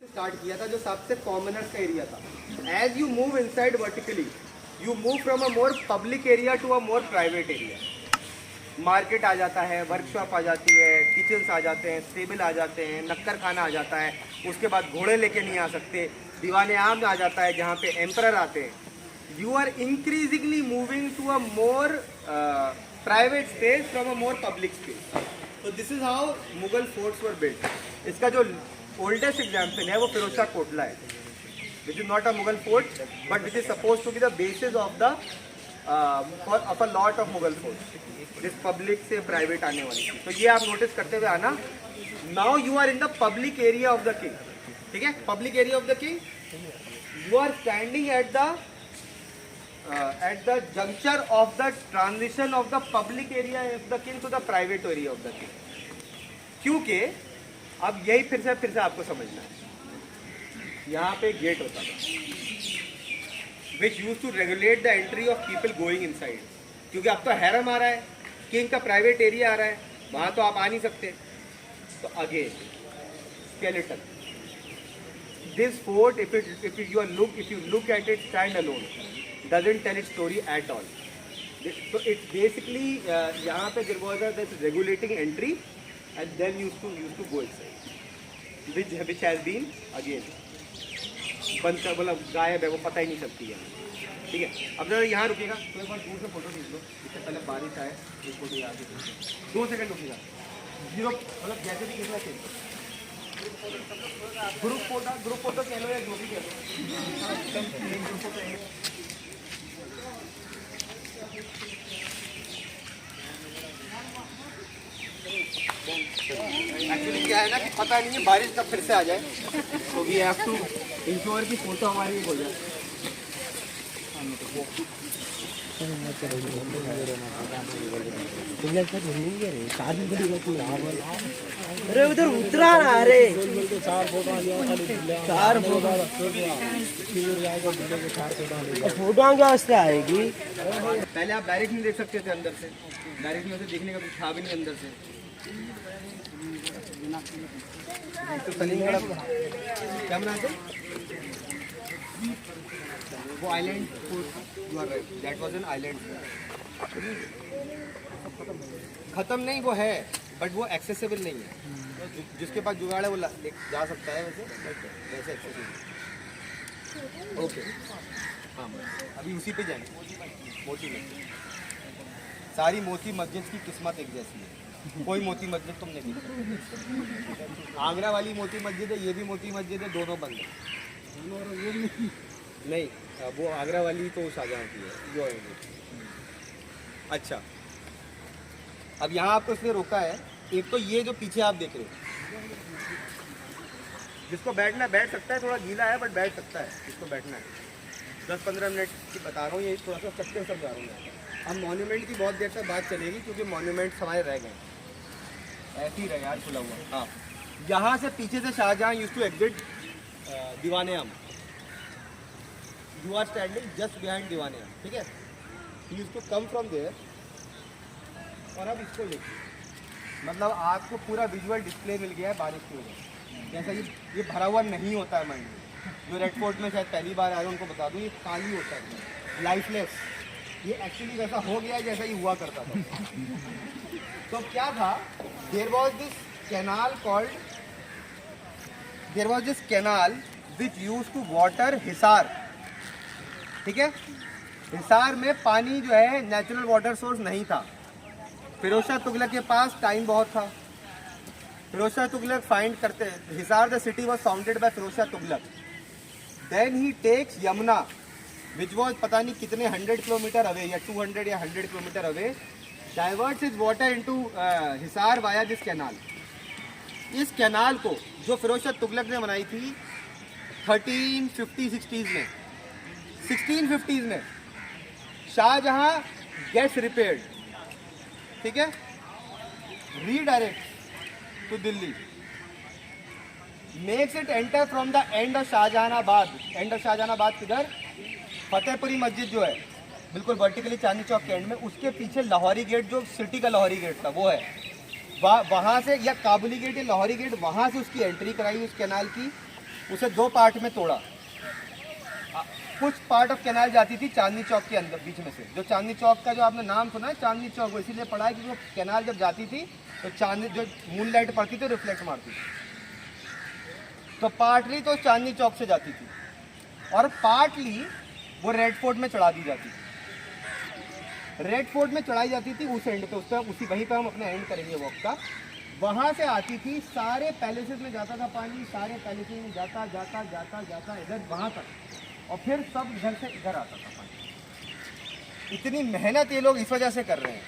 Start किया था जो सबसे कॉमनर्स का एरिया था। As you move inside vertically you move from a more public area to a more private area. Market आ जाता है, वर्कशॉप आ जाती है, किचन्स आ जाते हैं, स्टेबल आ जाते हैं, नक्कर खाना आ जाता है। उसके बाद घोड़े लेके नहीं आ सकते, दीवाने आम आ जाता है जहाँ पे एम्परर आते हैं। You are increasingly moving to a more private space from a more public space. तो this is how Mughal forts were built. इसका जो ओल्डेस्ट एग्जाम्पल है वो फिरोज शाह कोटला है, which is not a Mughal fort but which is suppose to be the basis of the of a lot of Mughal fort, जिस public से private आने वाली थी। तो ये आप नोटिस करते हुए आना। Now you are in the public area of the king, ठीक है, public area of the king. You are standing at the juncture of the transition of the public area of the king to the private area of the king। क्योंकि अब यही फिर से आपको समझना है। यहाँ पे गेट होता था which used to regulate the entry of people going inside। क्योंकि अब तो हैरम आ रहा है, किंग का प्राइवेट एरिया आ रहा है, वहाँ तो आप आ नहीं सकते। तो again skeleton, this fort if you look at it stand alone doesn't tell its story at all। So it's basically यहाँ पे there was this regulating entry and then used to go inside, which has been again बंद कर, मतलब गायब है, वो पता ही नहीं चलती है। ठीक है, अब जरा यहाँ रुकेगा तो एक बार दूर से फोटो खींच लो। इससे पहले बारिश आए, एक फोटो यहाँ से 2 सेकंड रुकेगा, जीरो मतलब जैसे भी खींचना चाहिए। ग्रुप फोटो कह लो या जो भी कह लो। एक्चुअली क्या है ना कि पता नहीं है बारिश कब फिर से आ जाए, तो वी हैव टू इंश्योर की फोटो हमारी हो जाए। अरे उधर उतरा ना, अरे 4 फोटो क्या वास्ते आएगी। पहले आप डायरेक्ट नहीं देख सकते थे अंदर से, डायरेक्ट में से देखने का कुछ था भी नहीं अंदर से। तो सलीमगढ़ क्या बनाते वो island, you are right, that was an island. खत्म नहीं वो है, बट वो एक्सेसिबल नहीं है। तो जिसके पास जुगाड़ है वो जा सकता है वैसे एक्सेसिबल। ओके हाँ, अभी उसी पे जाएंगे। मोती मस्जिद, सारी मोती मस्जिद की किस्मत एक जैसी है, कोई मोती मस्जिद तुम नहीं देखते। आगरा वाली मोती मस्जिद है, ये भी मोती मस्जिद है, दोनों बंद है। नहीं, वो आगरा वाली तो शाहजहाँ की है जो है। अच्छा, अब यहाँ आपको इसलिए रोका है, एक तो ये जो पीछे आप देख रहे हो, जिसको बैठना बैठ सकता है, थोड़ा गीला है बट बैठ सकता है, जिसको बैठना है। 10-15 मिनट की बता रहा हूँ, ये थोड़ा सा चक्कर सब जा रहा हूँ। अब मॉन्यूमेंट की बहुत देर तक बात चलेगी क्योंकि मॉन्यूमेंट्स हमारे रह गए, ऐसे ही रहे यार, खुला हुआ। हाँ, यहाँ से पीछे से Shahjahan used to exit Diwan-e-Aam. You are standing just behind Diwan-e-Aam, ठीक है। He used to come from there. और अब इसको देखिए, मतलब आपको पूरा विजुअल डिस्प्ले मिल गया है बारिश की वजह से। जैसा ये भरा हुआ नहीं होता है माइंड में। जो रेड फोर्ट में शायद पहली बार आए उनको बता दूँ, ये खाली होता है, लाइफलेस। ये एक्चुअली वैसा हो गया जैसा ही हुआ करता था। तो क्या था, there was this canal which used to water Hisar, ठीक है। हिसार में पानी जो है नेचुरल वाटर सोर्स नहीं था। फिरोज शाह तुगलक के पास टाइम बहुत था। फिरोज शाह तुगलक फाइंड करते, Hisar the city was founded by Firoz Shah Tughlaq. Then he takes Yamuna which was पता नहीं कितने 100 किलोमीटर अवे या 200 या 100 kilometre away, diverts is water into Hisar via this canal. इस कैनाल को जो फिरोज शाह तुगलक ने बनाई थी 1350-60s में, 1650s में, शाहजहां गेट्स रिपेयर्ड, ठीक है, redirect to Delhi, makes it enter from the end of Shahjahanabad. End of Shahjahanabad किधर, फतेहपुरी मस्जिद जो है बिल्कुल वर्टिकली चांदनी चौक के एंड में, उसके पीछे लाहौरी गेट जो सिटी का लाहौरी गेट था वो है, वहाँ से, या काबुली गेट या लाहौरी गेट, वहाँ से उसकी एंट्री कराई उस कैनाल की। उसे 2 पार्ट में तोड़ा। कुछ पार्ट ऑफ कैनाल जाती थी चांदनी चौक के अंदर बीच में से, जो चांदनी चौक का जो आपने नाम सुना है चांदनी चौक, वो इसीलिए पढ़ा है कि वो कैनाल जब जाती थी तो चांदनी जो मून लाइट पड़ती थी रिफ्लेक्ट मारती थी, तो पार्टली तो चांदनी चौक से जाती थी और पार्टली वो रेड फोर्ट में चढ़ा दी जाती थी। रेड फोर्ट में चढ़ाई जाती थी उस एंड पे, उसका उसी वहीं पे हम अपना एंड करेंगे वॉक का। वहाँ से आती थी, सारे पैलेसेस में जाता था पानी, सारे पैलेसेस में जाता जाता जाता जाता इधर वहाँ तक, और फिर सब इधर से इधर आता था पानी। इतनी मेहनत ये लोग इस वजह से कर रहे हैं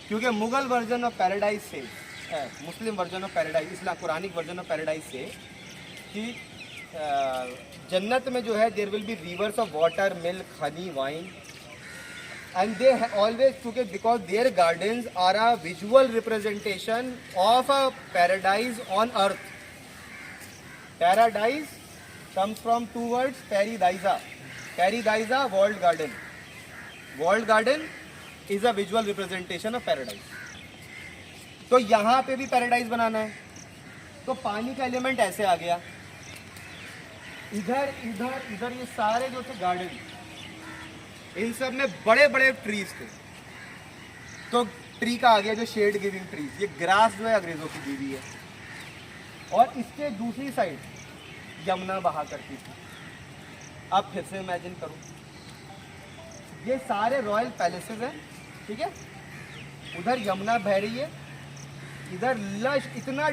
क्योंकि मुगल वर्जन ऑफ पैराडाइज से, Muslim version of paradise, Islam Quranic version of paradise से कि जन्नत में जो है there will be rivers of water, milk, honey, wine, and they always took it because their gardens are a visual representation of a paradise on earth. Paradise comes from 2 words, paradisa. Paradisa, walled garden. Walled garden is a visual representation of paradise. तो यहाँ पे भी paradise बनाना है, तो पानी का element ऐसे आ गया। इधर इधर इधर ये सारे जो थे गार्डन, इन सब में बड़े बड़े ट्रीज थे, तो ट्री का आ गया जो शेड गिविंग ट्रीज। ये ग्रास जो है अंग्रेजों की दी हुई है, और इसके दूसरी साइड यमुना बहा करती थी। अब फिर से इमेजिन करो, ये सारे रॉयल पैलेसेस हैं, ठीक है, उधर यमुना बह रही है, इधर लश इतना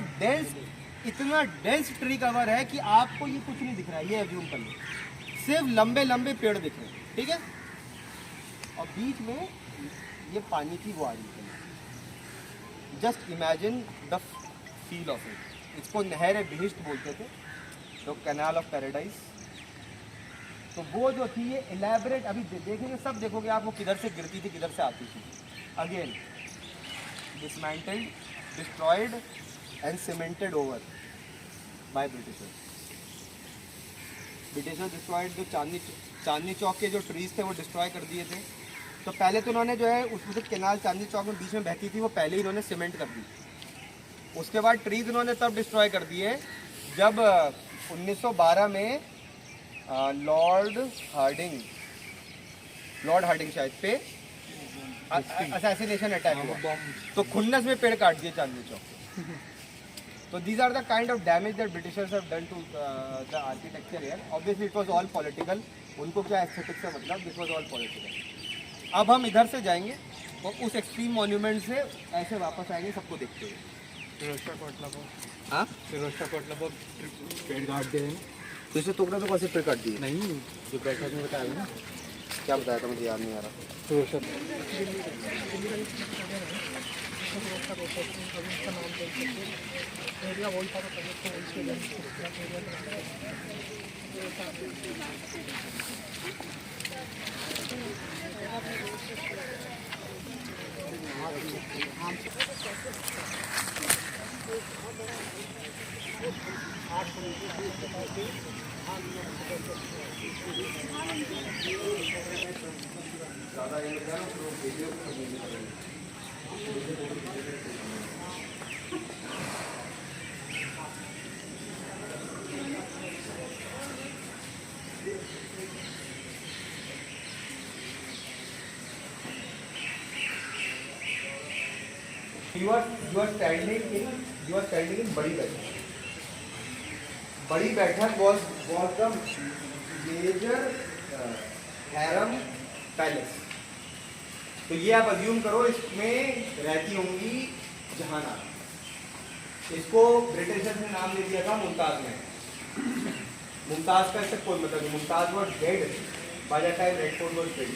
डेंस ट्री कवर है कि आपको ये कुछ नहीं दिख रहा है, ये एज्यूम कर लो, सिर्फ लंबे लंबे पेड़ दिख रहे हैं, ठीक है, और बीच में ये पानी की गुआरी है। Just imagine the feel of it. इसको नहर बिहिश्त बोलते थे, तो कैनाल ऑफ पैराडाइज। तो वो जो थी ये इलेबरेट, अभी देखेंगे सब देखोगे आप, वो किधर से गिरती थी किधर से आती थी। Again dismantled, destroyed and cemented over by Britishers. Britishers destroyed जो चांदनी चौक के जो ट्रीज थे वो डिस्ट्रॉय कर दिए थे। तो पहले तो उन्होंने जो है उसमें से कैनाल चांदनी चौक में बीच में बहती थी वो पहले ही इन्होंने सीमेंट कर दी। उसके बाद ट्रीज उन्होंने तब डिस्ट्रॉय कर दिए जब 1912 में लॉर्ड हार्डिंग शायद पे असैसिनेशन अटैक हुआ, तो खुन्नस में पेड़ काट दिए Chandni Chowk. So these are the kind of damage that Britishers have done to the architecture here. Obviously it was all political. उनको क्या एस्थेटिक्स से मतलब, this was all political. अब हम इधर से जाएंगे और उस एक्सट्रीम मॉन्यूमेंट से ऐसे वापस आएंगे, सबको देखते हुए। फिरोजशाह कोटला पर पेड़ काट दिए हैं। तो इसे टुकड़ा तो कैसे पेड़ काट दिए? नहीं, जो बैठक में बताया ना, क्या बताया था मुझे याद नहीं आ रहा। You are standing in बड़ी बैठक. बड़ी बैठक was the major harem palace. तो ये आप अज्यूम करो इसमें रहती होंगी जहानारा। इसको ब्रिटिशर्स ने नाम दे दिया था मुमताज ने। मुमताज का इससे कोई मतलब नहीं, Mumtaz was dead by the time Red Fort was built.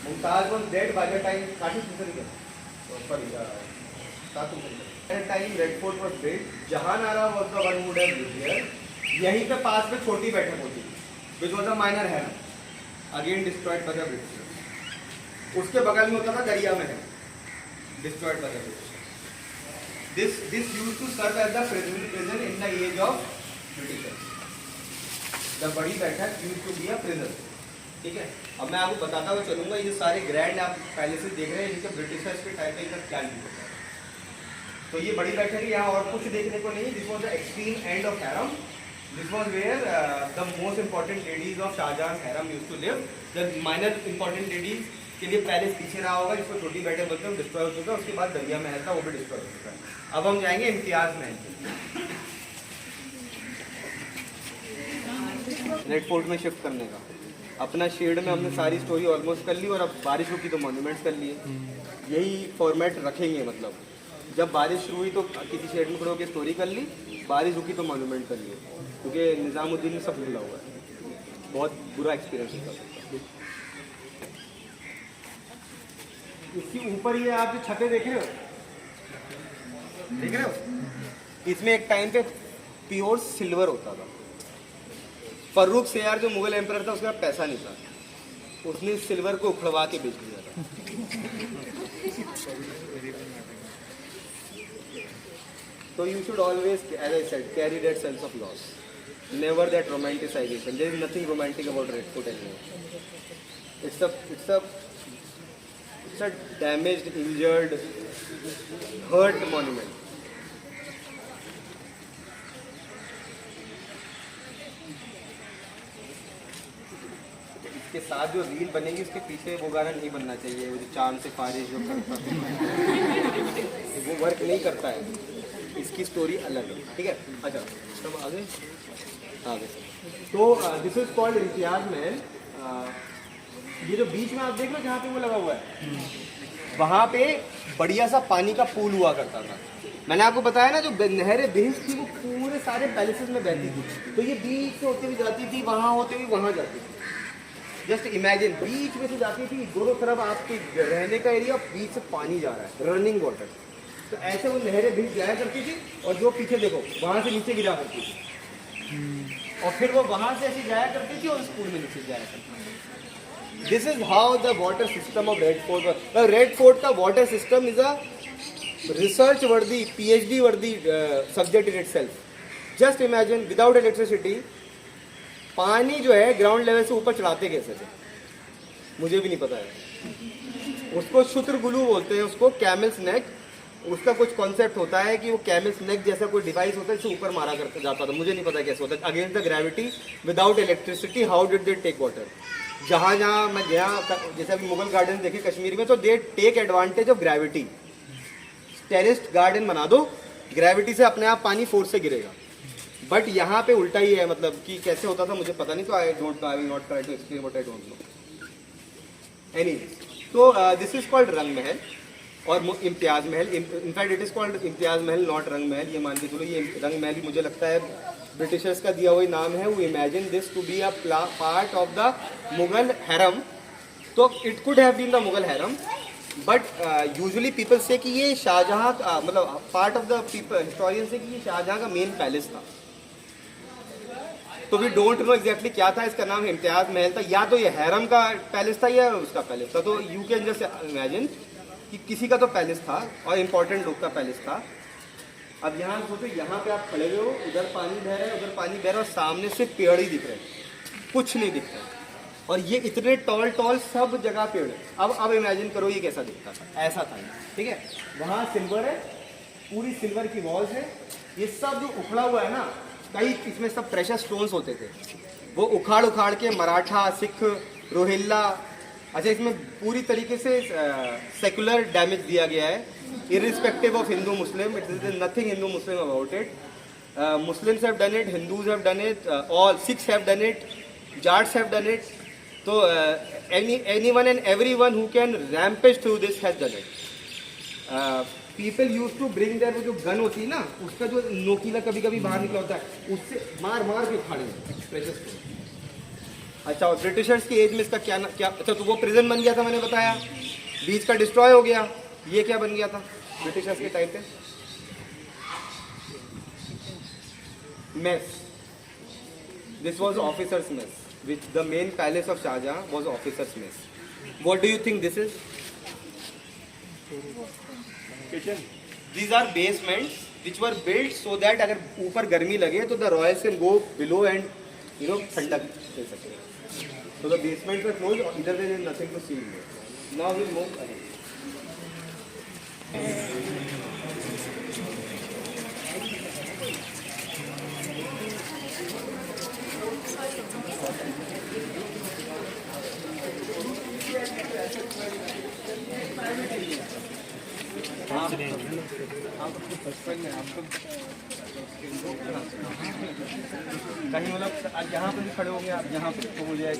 Mumtaz was dead by the time Red Fort was built. Jahanara was the one who would have lived here. यहीं पे पास में छोटी बैठक होती थी, which was a minor harem, again destroyed by the Britishers. उसके बगल में होता था दरिया महल, destroyed by the Britishers. This used to serve as the prison in the age of Britishers. The बड़ी बैठक used to be a prison. ठीक है, अब मैं आपको बताता हुआ चलूंगा ये सारे ग्रैंड आप पैलेसेस देख रहे हैं, इनके ब्रिटिशर्स के टाइम पे इनका क्या यूज होता है। तो ये बड़ी बैठक है, यहाँ और कुछ देखने को नहीं। This was the extreme end of harem. This was where the most important ladies of Shahjahan harem used to live. The minor important ladies के लिए पैलेस पीछे रहा होगा, जिसको छोटी बैठक बोलते हैं, डिस्ट्रॉय हो चुका है। उसके बाद दरिया महल था, वो भी डिस्ट्रॉय हो चुका है। अब हम जाएंगे इम्तियाज महल, रेड फोर्ट में शिफ्ट करने का। अपना शेड में हमने सारी स्टोरी ऑलमोस्ट कर ली, और अब बारिश रुकी तो मॉन्यूमेंट्स कर लिए। यही फॉर्मेट रखेंगे, मतलब जब बारिश शुरू हुई तो किसी शेड में खड़े होकर स्टोरी कर ली, बारिश रुकी तो मॉन्यूमेंट कर लिए, क्योंकि निज़ामुद्दीन ने सब भूला हुआ है। बहुत बुरा एक्सपीरियंस होता। इसके ऊपर ये आप जो छतें देख रहे हो, इसमें एक टाइम पे प्योर सिल्वर होता था। फर्रुख सियार जो मुगल एम्परर था, उसके पास पैसा नहीं था, उसने सिल्वर को उखड़वा के बेच दिया था। तो you should always, as I said, carry that sense of loss, never that romanticisation. There is nothing romantic about Red Fort anymore. It's a damaged, injured, hurt monument. इसके साथ जो रील बनेगी, उसके पीछे वो गाना नहीं बनना चाहिए, वो जो चांद से फारिश जो करता है वो वर्क नहीं करता है। इसकी स्टोरी अलग है, ठीक है। अच्छा, तब आगे तो दिस इज कॉल्ड इम्तियाज महल। ये जो बीच में आप देख रहे हो, जहाँ पे वो लगा हुआ है, वहाँ पे बढ़िया सा पानी का पूल हुआ करता था। मैंने आपको बताया ना, जो नहरें बेहस थी वो पूरे सारे पैलेसेस में बहती थी। तो ये बीच से होती हुई जाती थी, वहाँ होते हुए वहाँ जाती थी। जस्ट इमेजिन, बीच में से जाती थी, दोनों तरफ आपके रहने का एरिया, बीच से पानी जा रहा है, रनिंग वाटर। तो ऐसे वो नहरें बीच जाया करती थी, और जो पीछे देखो वहाँ से नीचे गिरा करती थी, और फिर वो वहाँ से ऐसी जाया करती थी और स्कूल में नीचे जाया करती थी। This is how the water system of Red Fort. Red Fort का water system is a research worthy, PhD worthy subject in itself. Just imagine, without electricity पानी जो है ग्राउंड लेवल से ऊपर चढ़ाते कैसे थे, मुझे भी नहीं पता है। उसको शुत्र गुलू बोलते हैं, उसको कैमल्स नेक। उसका कुछ कॉन्सेप्ट होता है कि वो कैमल्स नेक जैसा कोई डिवाइस होता है, जिससे ऊपर मारा कर जाता था। मुझे नहीं पता कैसे होता है। Against the gravity, without electricity, how did they take water? जहाँ जहाँ मैं गया, जैसे अभी मुगल गार्डन देखे कश्मीर में, तो they take advantage of gravity. Terraced garden बना दो, ग्रेविटी से अपने आप पानी फोर्स से गिरेगा। बट यहाँ पे उल्टा ही है, मतलब कि कैसे होता था मुझे पता नहीं, तो I don't know, I will not try to explain what I don't know. Anyway, तो this is called Rang Mahal और Imtiyaz Mahal. In fact it is called Imtiyaz Mahal, not रंग महल। ये मान के चलो, ये रंग महल मुझे लगता है ब्रिटिशर्स का दिया हुआ नाम है। वो imagine this to be a part of the Mughal harem. तो it could have been the Mughal harem, but usually people say कि ये शाहजहां, मतलब part of the people, historian say कि ये शाहजहां का मेन पैलेस था। तो वी डोंट नो एग्जैक्टली क्या था। इसका नाम इम्तियाज महल था, या तो ये हैरम का पैलेस था या उसका पैलेस था। तो यू कैन जस्ट इमेजिन कि किसी का तो पैलेस था और इम्पोर्टेंट लोग का पैलेस था। अब यहाँ सोचो, यहाँ पे आप खड़े हुए हो, उधर पानी बह रहा है, उधर पानी बह रहा है, और सामने से पेड़ ही दिख रहे हैं, कुछ नहीं दिख रहा। और ये इतने टॉल टॉल सब जगह पेड़ है। अब इमेजिन करो ये कैसा दिखता था। ऐसा था, ठीक है। वहाँ सिल्वर है, पूरी सिल्वर की वॉल्स है। ये सब जो उखड़ा हुआ है ना, कई इसमें सब प्रेशर स्टोन्स होते थे, वो उखाड़ उखाड़ के मराठा, सिख, रोहिल्ला, अच्छा इसमें पूरी तरीके से सेकुलर डैमेज दिया गया है, irrespective of Hindu Muslim. It is nothing Hindu Muslim about it. Muslims have done it, Hindus have done it, all Sikhs have done it, Jats have done it. So anyone and everyone who can rampage through this has done it. People used to bring their, वो जो gun होती है ना, उसका जो नोकीला कभी कभी बाहर निकला होता है, उससे मार मार के उखाड़ेंगे प्रेशर्स को। अच्छा, और ब्रिटिशर्स की एज में इसका क्या अच्छा, तो वो प्रिजन बन गया था, मैंने बताया, बीच का डिस्ट्रॉय हो गया। ये क्या बन गया था ब्रिटिशर्स के टाइम पे? Mess. This was officers' mess. Which the main palace of Shah Jahan was officers' mess. What do you think this is? Kitchen. These are basements which were built so that अगर ऊपर गर्मी लगे तो the royals can go below and ठंडक ले सके. So the basements were closed. Either way, there is nothing to see here. Now we'll move ahead. कहीं मतलब आज यहाँ पे भी खड़े होंगे आप, यहाँ पे तो मुझे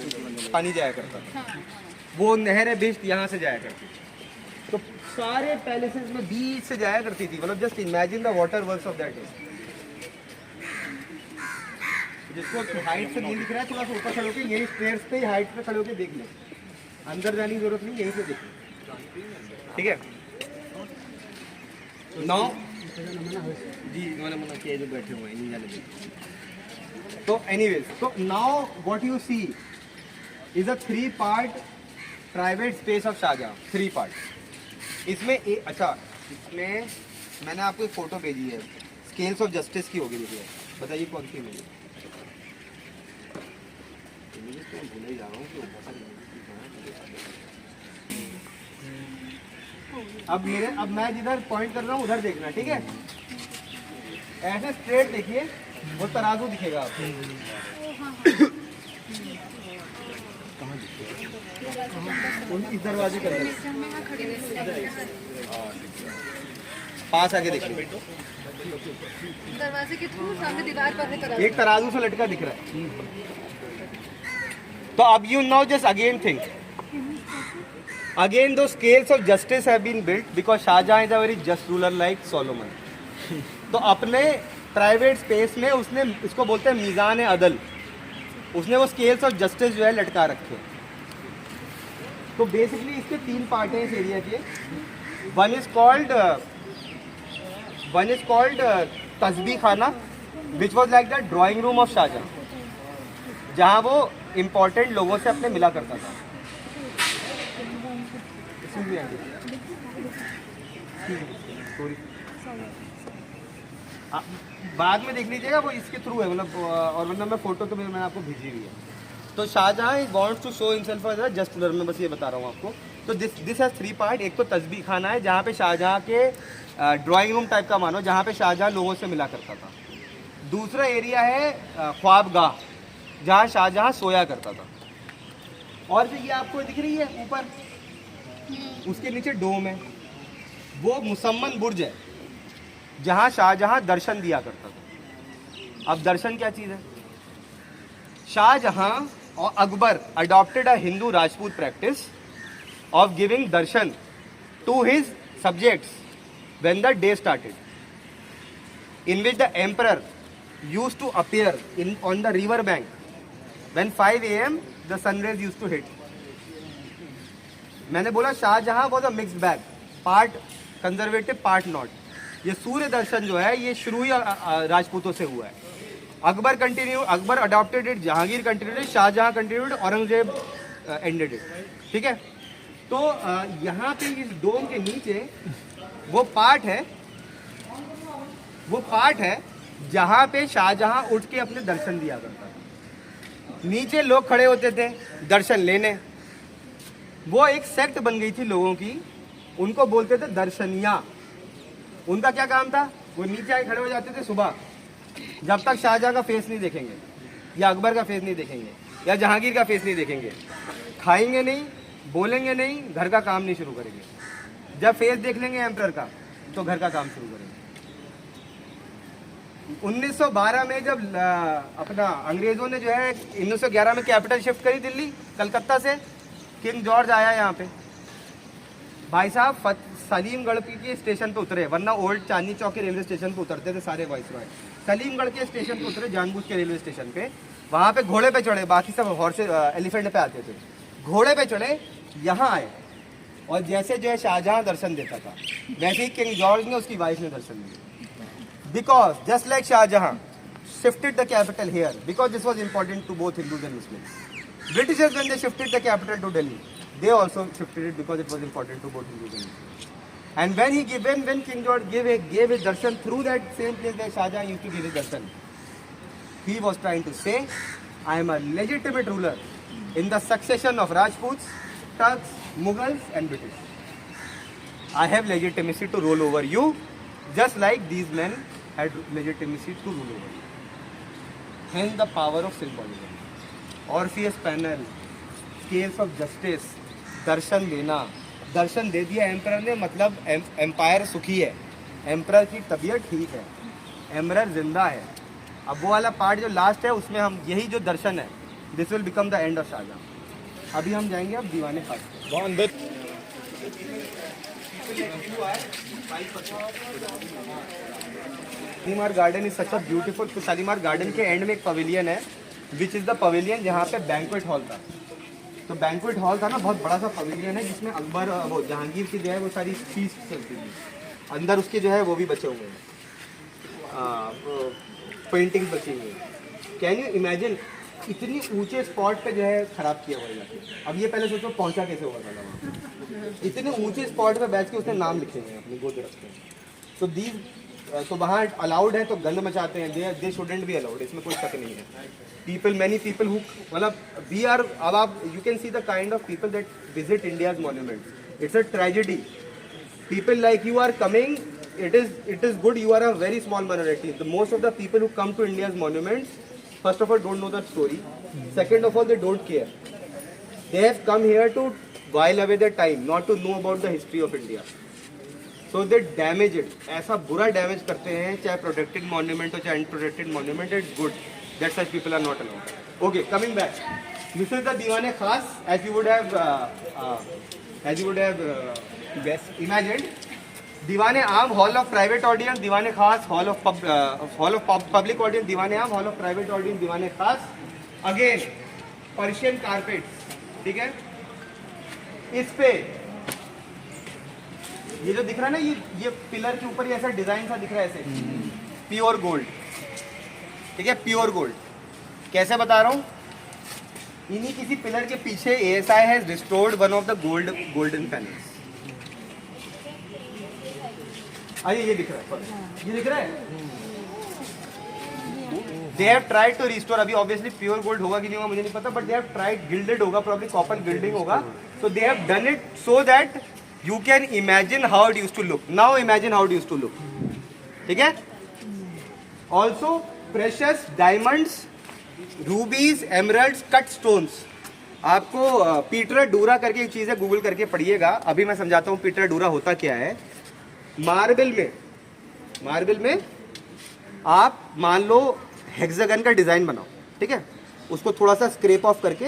पानी जाया करता था, वो नहर है बेस्ट यहाँ से जाया करती थी, तो सारे पैलेसेस में बीच से जाया करती थी। मतलब just imagine the water works of that day. जिसको हाइट से नहीं दिख रहा है, थोड़ा सा ऊपर खड़े होकर यही स्टेयर्स पे हाइट पे खड़े होकर देख ले, अंदर जाने की जरूरत नहीं, यहीं से देख ले, ठीक है। नौ जी मैंने मना किया जो बैठे हुए हैं नहीं जाने देंगे। तो एनीवेज, तो now what you see is a 3 part private space of Shahjahan, 3 part. इसमें अच्छा, इसमें मैंने आपको एक फोटो भेजी है, स्केल्स ऑफ जस्टिस की होगी, देखिए बताइए कौन सी इमेज। तो भूल ही जा रहा हूँ कि अब मैं जिधर पॉइंट कर रहा हूँ उधर देखना, ठीक है। ऐसे स्ट्रेट देखिए, वो तराजू दिखेगा आपको। इस दरवाजे के अंदर पास आके देखिए, दरवाजे के थ्रू सामने दीवार पर है तरफ। एक तराजू से लटका दिख रहा है। तो अब you now just again think, again those scales of justice have been built because Shahjahan is a very just ruler like Solomon. तो अपने प्राइवेट स्पेस में उसने, इसको बोलते हैं मीज़ान अदल, उसने वो स्केल्स ऑफ जस्टिस जो है लटका रखे। तो बेसिकली इसके 3 पार्ट हैं इस एरिया के। One is called Tasbih Khana, which was like the drawing room of Shahjahan, जहाँ वो इम्पोर्टेंट लोगों से अपने मिला करता था। बाद में देख लीजिएगा, वो इसके थ्रू है, मतलब और वरना मैं फोटो तो मैंने आपको भेजी हुई है। तो Shahjahan wants to show himself as a just ruler, मैं बस ये बता रहा हूँ आपको। तो दिस हैज 3 पार्ट। एक तो तस्बीह खाना है, जहाँ पे शाहजहां के ड्राइंग रूम टाइप का मानो, जहाँ पे शाहजहां लोगों से मिला करता था। दूसरा एरिया है ख्वाबगाह, जहाँ शाहजहां सोया करता था। और जो ये आपको दिख रही है ऊपर, उसके नीचे डोम है, वो मुसम्मन बुर्ज है, जहां शाहजहां दर्शन दिया करता था। अब दर्शन क्या चीज है? शाहजहां और Akbar adopted a Hindu Rajput practice of giving darshan to his subjects when the day started, in which the emperor used to appear on the river bank when 5 AM the sun rays used to hit. मैंने बोला Shahjahan was a mixed bag, part conservative part not. ये सूर्य दर्शन जो है ये शुरू ही राजपूतों से हुआ है। Akbar adopted it, Jahangir continued it, Shahjahan continued, Aurangzeb ended it, ठीक है। तो यहाँ पे इस डोम के नीचे वो पार्ट है जहाँ पे शाहजहां उठ के अपने दर्शन दिया करता था। नीचे लोग खड़े होते थे दर्शन लेने, वो एक सेक्ट बन गई थी लोगों की, उनको बोलते थे दर्शनिया। उनका क्या काम था? वो नीचे आके खड़े हो जाते थे सुबह, जब तक शाहजहां का फेस नहीं देखेंगे, या अकबर का फेस नहीं देखेंगे, या जहांगीर का फेस नहीं देखेंगे, खाएंगे नहीं, बोलेंगे नहीं, घर का काम नहीं शुरू करेंगे। जब फेस देख लेंगे एम्परर का, तो घर का काम शुरू करेंगे। 1912 में जब अपना अंग्रेजों ने जो है 1911 में कैपिटल शिफ्ट करी दिल्ली, कलकत्ता से, किंग जॉर्ज आया यहाँ पे। भाई साहब सलीमगढ़ के स्टेशन पे उतरे, वरना ओल्ड चांदनी चौक के रेलवे स्टेशन पे उतरते थे सारे वाइसरॉय। सलीमगढ़ के स्टेशन पे उतरे, जानबूझ के रेलवे स्टेशन पे, वहाँ पे घोड़े पे चढ़े, बाकी सब हॉर्स एलिफेंट पे आते थे, घोड़े पे चढ़े, यहाँ आए, और जैसे जो है शाहजहां दर्शन देता था, वैसे ही किंग जॉर्ज ने उसकी वाइफ ने दर्शन दिया। Because just like Shahjahan shifted the capital here, because this was important to both Hindus and Muslims. Britishers, when they shifted the capital to Delhi, they also shifted it because it was important to both Hindus and Muslims. And when King George gave his darshan through that same place where Shahjahan used to give his darshan, he was trying to say, I am a legitimate ruler in the succession of Rajputs, Turks, Mughals and British. I have legitimacy to rule over you, just like these men had legitimacy to rule over you. Hence the power of symbolism. Orpheus panel, scales of justice, darshan देना, दर्शन दे दिया emperor ने, मतलब empire सुखी है, emperor की तबीयत ठीक है, एम्परर जिंदा है। अब वो वाला पार्ट जो लास्ट है उसमें हम यही जो दर्शन है, this will become the end of Shahjahan. अभी हम जाएंगे अब दीवाने खास पे। बहुत अंदर Shalimar garden is such a beautiful. तो शालीमार गार्डन के एंड में एक पवेलियन है, विच इज़ द पवेलियन जहाँ पे बैंक्वेट हॉल था। तो बैंक्वेट हॉल था ना, बहुत बड़ा सा पवेलियन है जिसमें अकबर वो जहांगीर की जो है वो सारी फीस्ट चलती थी। अंदर उसके जो है वो भी बचे हुए हैं, पेंटिंग्स बची हुई हैं। कैन यू इमेजिन इतनी ऊंचे स्पॉट पे जो है खराब किया हुआ जाके। अब ये पहले सोचो पहुंचा कैसे हुआ था वहाँ, इतने ऊंचे स्पॉट पे बैठ के उसने नाम लिखे हुए हैं अपने गोद रखते हैं। तो दीज तो वहाँ अलाउड है तो गंद मचाते हैं, दे शुडेंट बी अलाउड, इसमें कोई शक नहीं है। पीपल मैनी पीपल हु मतलब वी आर, अब आप you can see the kind of people that visit India's monuments. It's a tragedy. People like you are coming, it is good you are a very small minority. The most of the people who come to India's monuments, first of all don't know the story, second of all they don't care. They have come here to while away their time, not to know about the history of India. So they damage it. ऐसा बुरा damage करते हैं, चाहे protected monument हो चाहे unprotected monument, it's good that such people are not allowed. Okay, coming back, this is the Diwan-e Khas as you would have imagined. दीवाने आम hall of private audience, दीवाने खास हॉल ऑफ पब्लिक ऑडियंस, दीवाने आम hall of private audience, दीवाने खास। Again Persian carpet, ठीक है। इस पे ये जो दिख रहा है ना, ये पिलर के ऊपर ये ऐसा डिजाइन सा दिख रहा है, ऐसे प्योर गोल्ड, ठीक है, प्योर गोल्ड। कैसे बता रहा हूँ, इन्हीं किसी पिलर के पीछे ASI has restored one of the golden panels. आइए ये दिख रहा है, ये दिख रहा है। They have tried to restore, अभी ऑब्वियसली प्योर गोल्ड होगा कि नहीं होगा मुझे नहीं पता, but they have tried, gilded होगा, प्रॉब्ली कॉपर गिल्डिंग होगा। So they have done it so that you can imagine how it used to look. Now imagine how it used to look, ठीक है। Also precious diamonds, रूबीज, emeralds, cut stones. आपको Peter डूरा करके एक चीज़ है, Google करके पढ़िएगा। अभी मैं समझाता हूँ पीटर डूरा होता क्या है। मार्बल में आप मान लो हेक्सागन का डिजाइन बनाओ, ठीक है, उसको थोड़ा सा स्क्रैप ऑफ करके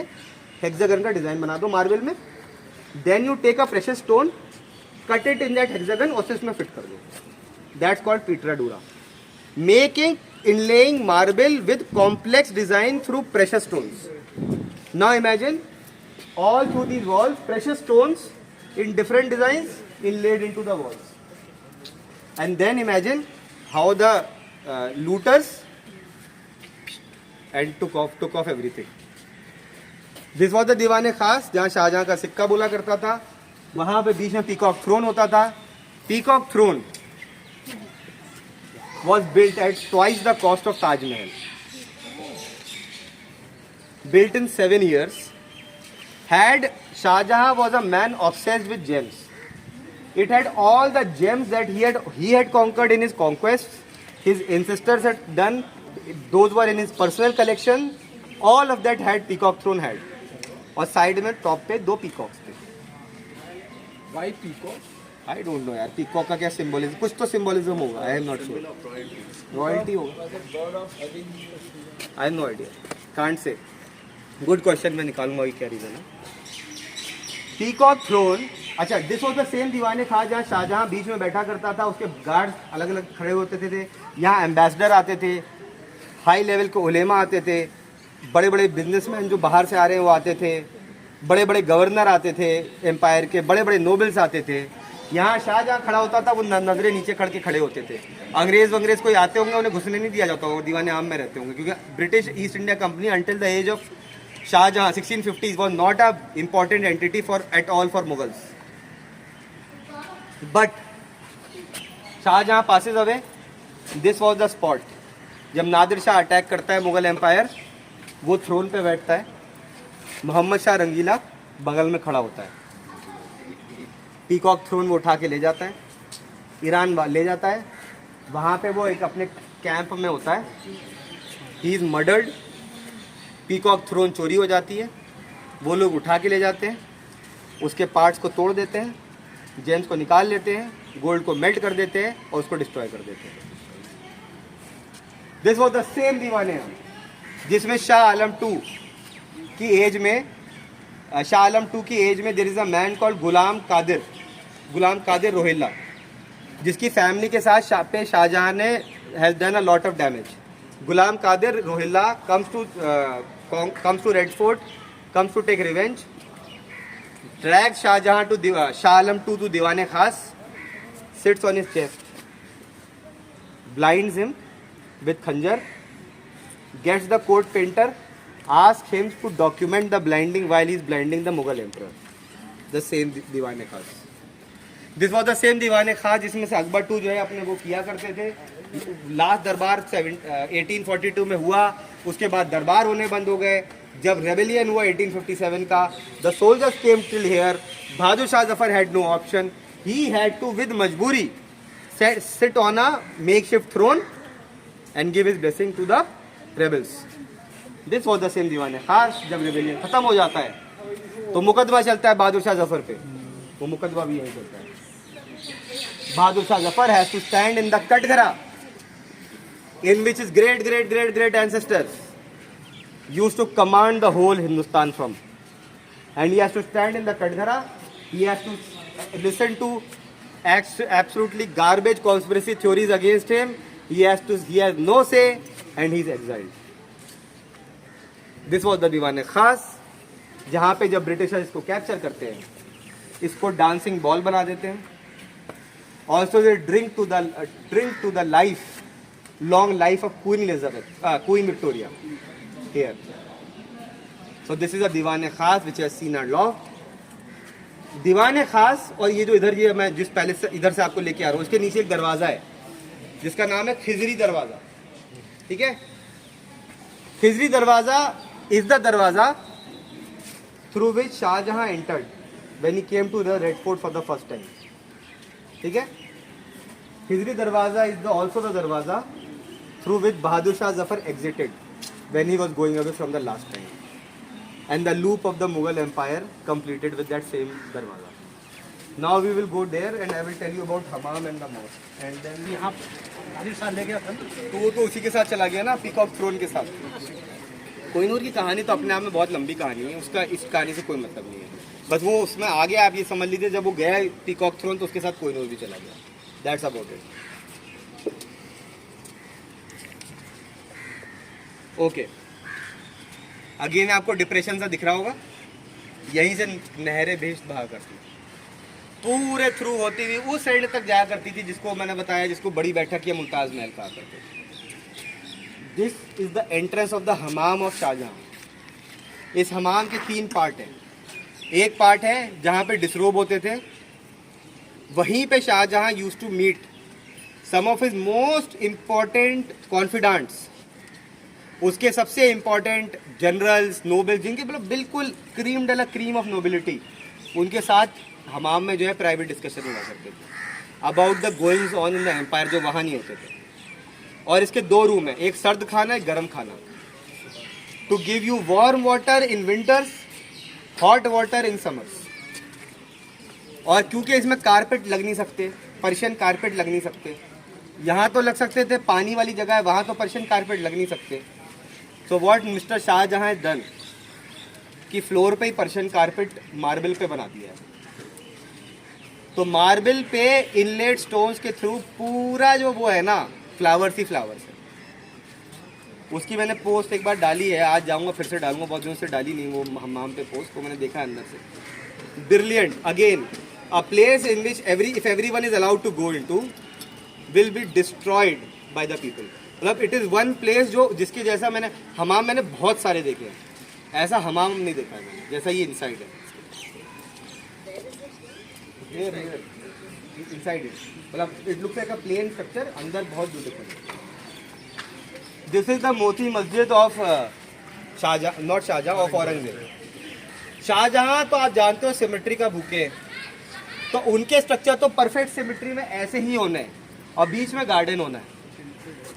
हेक्सागन का डिजाइन बना दो मार्बल में। Then you take a precious stone, cut it in that hexagon और उसमें फिट कर दो। That's called pietra dura. Making inlaying marble with complex design through precious stones. Now imagine all through these walls precious stones in different designs inlaid into the walls. And then imagine how the looters and took off everything. This was the दीवाने खास, जहाँ शाहजहां का सिक्का बोला करता था। वहाँ पे बीच में पीकॉक थ्रोन होता था। Peacock throne was built at twice the cost of Taj Mahal. Built in 7 years. Had Shahjahan was a man obsessed with gems. It had all the gems that he had conquered in his conquests. His ancestors had done. Those were in his personal collection. All of that had peacock throne had. और side में top पे 2 peacocks थे। Why peacock? I don't know यार, peacock का क्या symbolism, कुछ तो symbolism होगा। I am not sure, royalty होगा, I am no idea, can't say. Good question, मैं निकालूंगा ये क्या रीजन है। पीकॉक थ्रोन, अच्छा, this was the same Diwane Khas जहाँ शाहजहां बीच में बैठा करता था। उसके गार्ड्स अलग अलग खड़े होते थे। यहाँ एम्बेसडर आते थे, हाई लेवल के उलेमा आते थे, बड़े बड़े बिजनेसमैन जो बाहर से आ रहे हैं वो आते थे, बड़े बड़े गवर्नर आते थे, एम्पायर के बड़े बड़े नोबल्स आते थे। यहाँ शाहजहां खड़ा होता था, वो नजरें नीचे खड़े खड़े होते थे। अंग्रेज कोई आते होंगे, उन्हें घुसने नहीं दिया जाता होगा, दीवाने आम में रहते होंगे, क्योंकि British East India company until the age of Shahjahan 1650s was not a important entity at all for Mughals. But Shahjahan passes away. This was the spot. जब नादिर शाह अटैक करता है मुगल एम्पायर, वो थ्रोन पे बैठता है, मोहम्मद शाह रंगीला बगल में खड़ा होता है। पीकॉक थ्रोन वो उठा के ले जाता है, ईरान ले जाता है। वहाँ पे वो एक अपने कैंप में होता है। He is murdered. Peacock throne चोरी हो जाती है, वो लोग उठा के ले जाते हैं, उसके पार्ट्स को तोड़ देते हैं, जेम्स को निकाल लेते हैं, गोल्ड को मेल्ट कर देते हैं और उसको डिस्ट्रॉय कर देते हैं। This was the same Diwane हम जिसमें शाह आलम टू की एज में there is a man called Ghulam Qadir Rohilla, जिसकी फैमिली के साथ शाहजहां ने has done a lot of damage. Ghulam Qadir Rohilla comes to Red Fort, comes to take revenge, drags Shah Alam II to Diwan Khas, sits on his chest, blinds him with khanjar, gets the court painter, asks him to document the blinding while he is blinding the Mughal emperor. The same Diwan Khas. This was the same Diwane खास जिसमें से Akbar to जो है अपने वो किया करते थे। लास्ट दरबार 1842 में हुआ, उसके बाद दरबार होने बंद हो गए। जब रेबेलियन हुआ 1857 का, the soldiers came till here, Bahadur Shah Zafar had no option, he had to with मजबूरी sit on a makeshift throne and give his blessing to the rebels. This was the same Diwane Khas. जब रेबेलियन खत्म हो जाता है तो मुकदमा चलता है बहादुर शाह जफर पे, वो मुकदमा भी यही चलता है। Bahadur Shah Zafar has to stand in the Katghara, in which his great ancestors used to command the whole Hindustan from. And he has to stand in the Katghara, he has to listen to absolutely garbage conspiracy theories against him, he has no say, and he is exiled. This was the Diwan Khas, जहाँ पे जब Britishers इसको capture करते हैं, इसको dancing ball बना देते हैं। Also they drink to the long life of Queen Victoria here. So this is a Diwan Khas which has seen a law. दीवान खास। और ये जो इधर ये मैं जिस पैलेस से इधर से आपको लेके आ रहा हूँ, इसके नीचे एक दरवाज़ा है जिसका नाम है खिजरी दरवाज़ा। ठीक है, Khizri Darwaza is the darwaza through which Shahjahan entered when he came to the Red Fort for the first time. ठीक है, Khizri Darwaza is also the darwaza through which Bahadur Shah Zafar exited when he was going away from the last time, and the loop of the Mughal Empire completed with that same darwaza. Now we will go there and I will tell you about Hammam and the mosque. And then यहाँ आदिल शाह ले गया था तो वो तो उसी के साथ चला गया ना, पीकॉक थ्रोन के साथ। कोहिनूर की कहानी तो अपने आप में बहुत लंबी कहानी है, उसका इस कहानी से कोई मतलब नहीं है। बस वो उसमें आगे आप ये समझ लीजिए, जब वो गया पीकॉक थ्रोन तो उसके साथ कोहिनूर भी चला गया। That's about it. Okay, again आपको डिप्रेशन सा दिख रहा होगा, यहीं से नहरें भेज बहा करती पूरे थ्रू होती हुई उस साइड तक जाया करती थी जिसको मैंने बताया, जिसको बड़ी बैठक या मुमताज़ महल कहा करते थे। This is the entrance of the Hamam of Shahjahan. इस हमाम के 3 पार्ट हैं। एक पार्ट है जहाँ पे डिसरोब होते थे, वहीं पे Shahjahan used to meet some of his most important confidants, उसके सबसे इम्पॉर्टेंट जनरल्स, नोबल्स, जिनके मतलब बिल्कुल क्रीम डला क्रीम ऑफ नोबिलिटी, उनके साथ हमाम में जो है प्राइवेट डिस्कशन हुआ करते थे about the goings on in the empire, जो वहाँ नहीं होते थे। और इसके 2 रूम हैं, एक सर्द खाना, एक गर्म खाना, to give you warm water in winters, hot water in summers. और क्योंकि इसमें कारपेट लग नहीं सकते, पर्शियन कारपेट लग नहीं सकते, यहाँ तो लग सकते थे, पानी वाली जगह है, वहाँ तो पर्शियन कारपेट लग नहीं सकते। So what mister Shahjahan has done कि फ्लोर पे ही पर्शियन कारपेट मार्बल पे बना दिया है। तो मार्बल पे इनलेट स्टोन्स के थ्रू पूरा जो वो है ना, फ्लावर्स ही फ्लावर्स है। उसकी मैंने पोस्ट एक बार डाली है, आज जाऊंगा फिर से डालूंगा, बहुत दिनों से डाली नहीं वो हमाम पे पोस्ट, को मैंने देखा अंदर से। Brilliant, again a place in which if everyone is allowed to go into will be destroyed by the people. मतलब इट इज़ वन प्लेस जो जिसके जैसा हमाम मैंने बहुत सारे देखे हैं, ऐसा हमाम नहीं देखा है मैंने जैसा ये इनसाइड है। इनसाइड इट मतलब it looks like a plain structure, अंदर बहुत ब्यूटीफुल है। This is the Moti Masjid of Shahjahan, not Shahjahan, of Aurangzeb. Shahjahan तो आप जानते हो सिमेट्री का भूखे, तो उनके स्ट्रक्चर तो परफेक्ट सिमेट्री में ऐसे ही होना है और बीच में गार्डन होना है।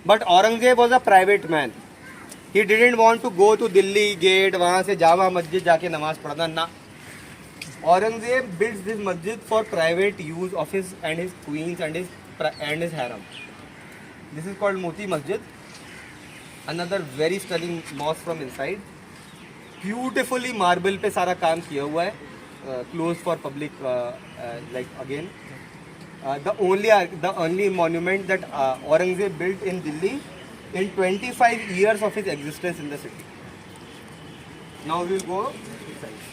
But Aurangzeb was a private man, he didn't want to go to Delhi gate, वहाँ से जामा मस्जिद जाके नमाज पढ़ना ना। Aurangzeb builds this masjid for private use of his and his queens and his harem. This is called Moti Masjid. Another very stunning mosque from inside. Beautifully marble पे सारा काम किया हुआ है. Closed for public like again. The only monument that Aurangzeb built in Delhi in 25 years of his existence in the city. Now we will go inside.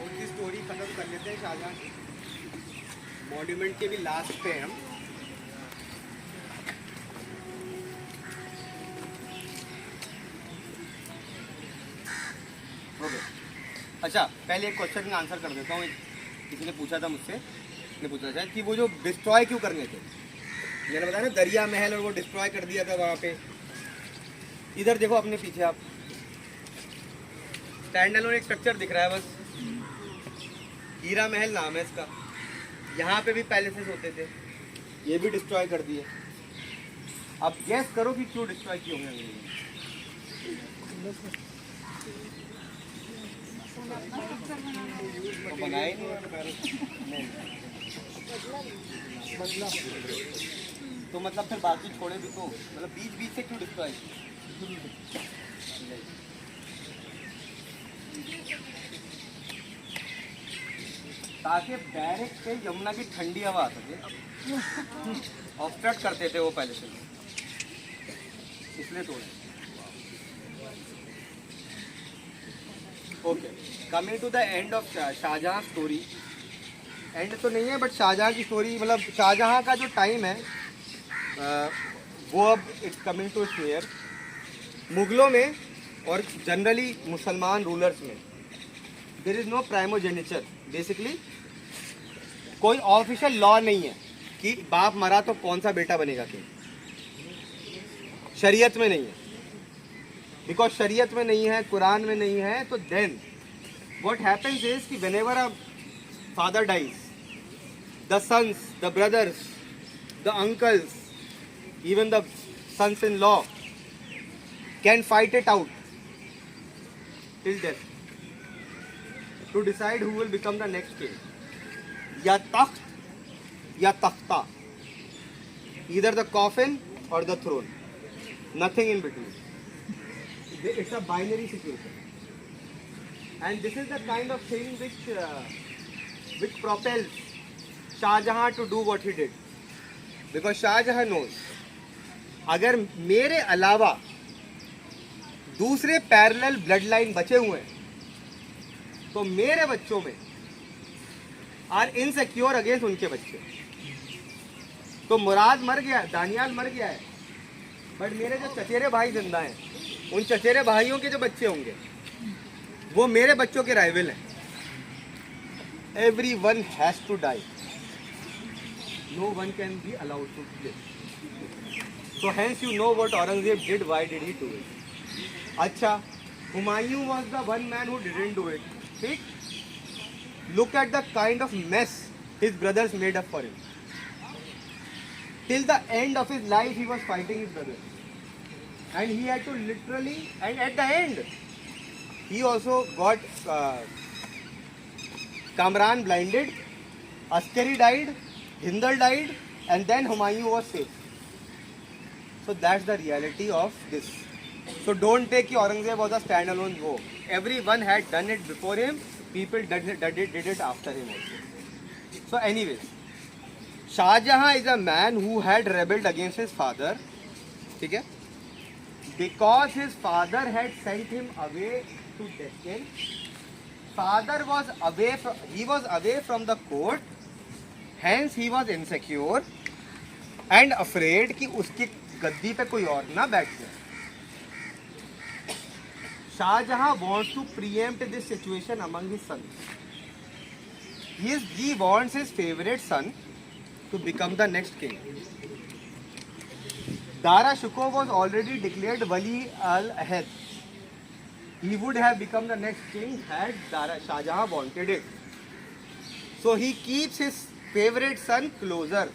उनकी story खत्म कर लेते हैं शाहजहां की. मॉन्यूमेंट के भी लास्ट पे हैं हम. अच्छा, पहले एक क्वेश्चन का आंसर कर देता हूँ. किसी ने पूछा था मुझसे, ने पूछा था कि वो जो डिस्ट्रॉय क्यों करने थे. मैंने बताया ना दरिया महल और वो डिस्ट्रॉय कर दिया था वहाँ पे. इधर देखो अपने पीछे आप, स्टैंड अलोन एक स्ट्रक्चर दिख रहा है बस. हीरा महल नाम है इसका. यहाँ पे भी पैलेसेस होते थे, ये भी डिस्ट्रॉय कर दिए. अब गैस करो कि क्यों डिस्ट्रॉय किए होंगे अंग्रेजों ने. तो बनाए नहीं. तो मतलब फिर बाकी छोड़े भी तो, मतलब बीच बीच से क्यों डिस्ट्रॉय. ताकि बैरक से यमुना की ठंडी हवा आ सके. ऑब्स्ट्रक्ट करते थे वो पहले से, इसलिए तोड़े. Okay, coming to the end of Shahjahan story. And तो नहीं है बट शाहजहां की स्टोरी, मतलब शाहजहां का जो टाइम है वो अब इट्स कमिंग टू शेयर. मुगलों में और जनरली मुसलमान रूलर्स में देयर इज़ नो प्राइमोजेनिचर. बेसिकली कोई ऑफिशियल लॉ नहीं है कि बाप मरा तो कौन सा बेटा बनेगा किंग. शरीयत में नहीं है. बिकॉज शरीयत में नहीं है, कुरान में नहीं है, तो देन व्हाट हैपेंस इज कि whenever a father dies, the sons, the brothers, the uncles, even the sons-in-law can fight it out till death to decide who will become the next king. Ya takht ya takhta, either the coffin or the throne, nothing in between. It's a binary situation, and this is the kind of thing which propels Shah Jahan to do what he did, because Shah Jahan knows अगर मेरे अलावा दूसरे parallel blood line बचे हुए हैं तो मेरे बच्चों में आर इनसिक्योर अगेंस्ट उनके बच्चे. तो मुराद मर गया, दानियाल मर गया है, बट मेरे जो चचेरे भाई जिंदा हैं, उन चचेरे भाइयों के जो बच्चे होंगे वो मेरे बच्चों के राइवल हैं. Everyone has to die. No one can be allowed to live. So hence you know what Aurangzeb did. Why did he do it? Acha, Humayun was the one man who didn't do it. See? Look at the kind of mess his brothers made up for him. Till the end of his life he was fighting his brothers. And he had to literally, and at the end, he also got Kamran blinded, Askari died, Hindal died, and then Humayun was saved. So that's the reality of this. So don't take Aurangzeb was a standalone war. Everyone had done it before him. People did it after him also. So anyways, Shah Jahan is a man who had rebelled against his father. Okay? Because his father had sent him away to Deccan. Father was away from the court. Hence he was insecure and afraid कि उसकी गद्दी पे कोई और ना बैठ जाए. Shah Jahan wants to preempt this situation among his sons. He wants his favorite son to become the next king. Dara Shikoh was already declared Wali al-Ahad. He would have become the next king had Shah Jahan wanted it. So he keeps his favorite son closest.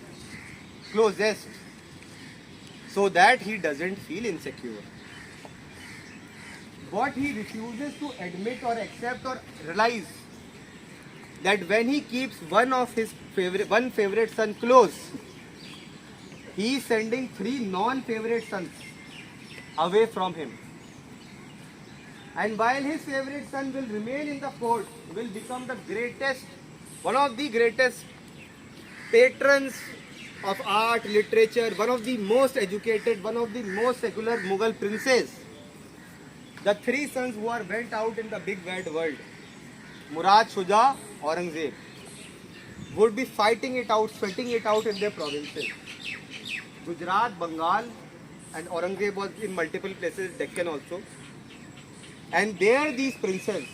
so that he doesn't feel insecure. What he refuses to admit or accept or realize, that when he keeps one favorite son close, he is sending 3 non-favorite sons away from him. And while his favorite son will remain in the court, will become one of the greatest patrons of art, literature, one of the most educated, one of the most secular Mughal princes. The 3 sons who are went out in the big wide world, Murad, Shuja, Aurangzeb, would be fighting it out, sweating it out in their provinces. Gujarat, Bengal, and Aurangzeb was in multiple places, Deccan also. And there these princes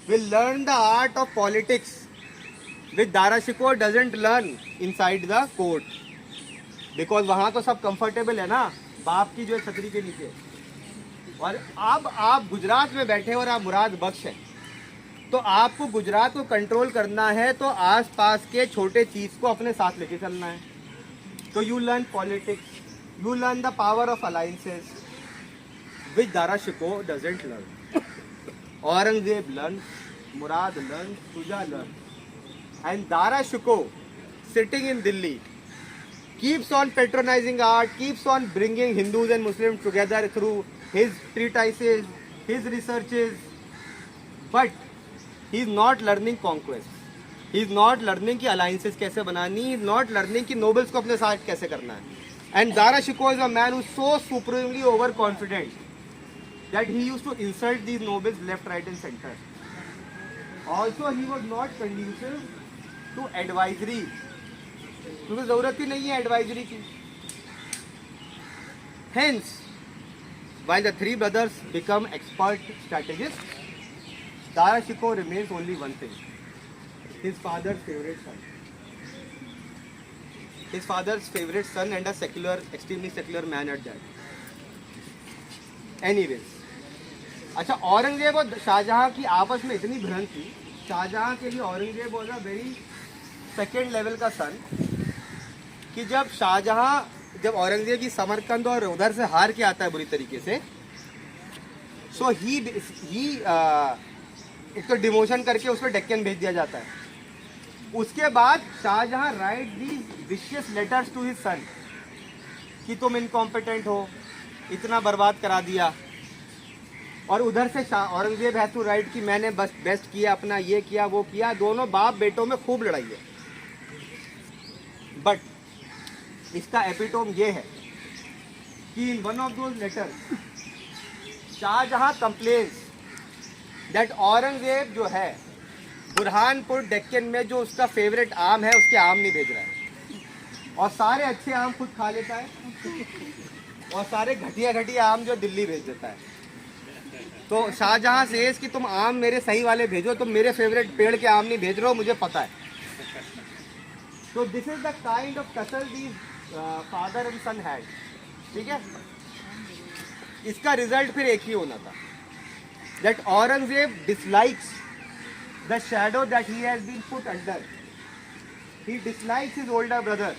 will learn the art of politics, which Dara Shikoh doesn't learn inside the court. Because वहाँ तो सब comfortable है ना, बाप की जो छतरी के नीचे. और अब आप गुजरात में बैठे और आप मुराद बख्श हैं, तो आपको गुजरात को कंट्रोल करना है, तो आसपास के छोटे चीज को अपने साथ लेके चलना है. तो you learn politics, you learn the power of alliances, which Dara Shikoh doesn't learn. Aurangzeb learn, Murad learn, Shuja learn, and Dara Shikoh sitting in Delhi keeps on patronizing art, keeps on bringing Hindus and Muslims together through his treatises, his researches, but he is not learning conquest. He is not learning कि alliances कैसे बनानी, he is not learning कि nobles को अपने साथ कैसे करना है. And Dara Shikoh is a man who is so supremely overconfident that he used to insult these nobles left, right and center. Also he was not conducive to advisory, क्योंकि जरूरत ही नहीं है एडवाइजरी की. Hence, while the 3 brothers become expert strategists, Dara Shikoh remains only one thing: his father's favorite son. His father's favorite son and a secular, extremely secular man at that. Anyways, अच्छा, औरंगजेब और शाहजहां की आपस में इतनी भिड़ंत थी. शाहजहां के लिए Aurangzeb was a very second level का सन, कि जब औरंगजेब की समरकंद और उधर से हार के आता है बुरी तरीके से, सो ही एक तो डिमोशन करके उसको डेक्कन भेज दिया जाता है. उसके बाद Shahjahan writes these vicious letters to his son कि तुम इनकॉम्पिटेंट हो, इतना बर्बाद करा दिया. और उधर से औरंगजेब हैज टू राइट कि मैंने बस बेस्ट किया, अपना ये किया वो किया. दोनों बाप बेटों में खूब लड़ाई है. बट इसका एपिटोम ये है कि in one of those letters Shahjahan complains that Aurangzeb जो है बुरहानपुर डेक्कन में जो उसका फेवरेट आम है उसके आम नहीं भेज रहा है, और सारे अच्छे आम खुद खा लेता है, और सारे घटिया घटिया आम जो दिल्ली भेज देता है. तो शाहजहां से कि तुम आम मेरे सही वाले भेजो, तुम मेरे फेवरेट पेड़ के आम नहीं भेज रहे हो, मुझे पता है. तो this is the kind of tussle these father and son had. ठीक है, इसका रिजल्ट फिर एक ही होना था, that Aurangzeb dislikes the shadow that he has been put under. He dislikes his older brother.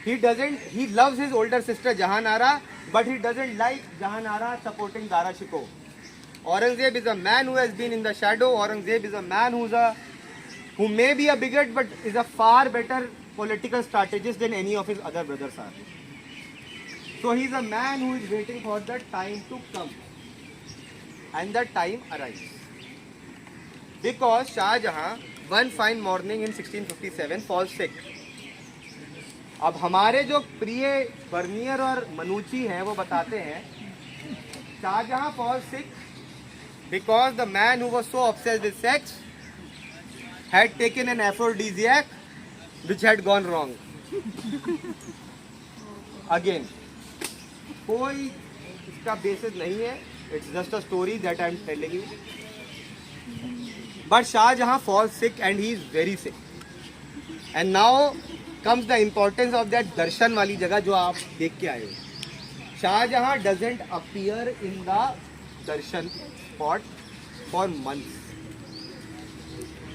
He loves his older sister Jahanara, but he doesn't like Jahanara supporting Dara Shikoh. Aurangzeb is a man who has been in the shadow. Aurangzeb is a man who may be a bigot, but is a far better political strategist than any of his other brothers are. So he is a man who is waiting for the time to come, and the time arrives. Because Shah Jahan one fine morning in 1657 falls sick. अब हमारे जो प्रिय Bernier और मनुची हैं वो बताते हैं Shahjahan fall sick because the man who was so obsessed with sex had taken an aphrodisiac which had gone wrong. Again कोई इसका बेसिस नहीं है, it's just a story that I am telling you. But Shahjahan fall sick and he is very sick. And now comes the importance of that दर्शन वाली जगह जो आप देख के आए हो. Shahjahan doesn't appear in the Darshan spot for months.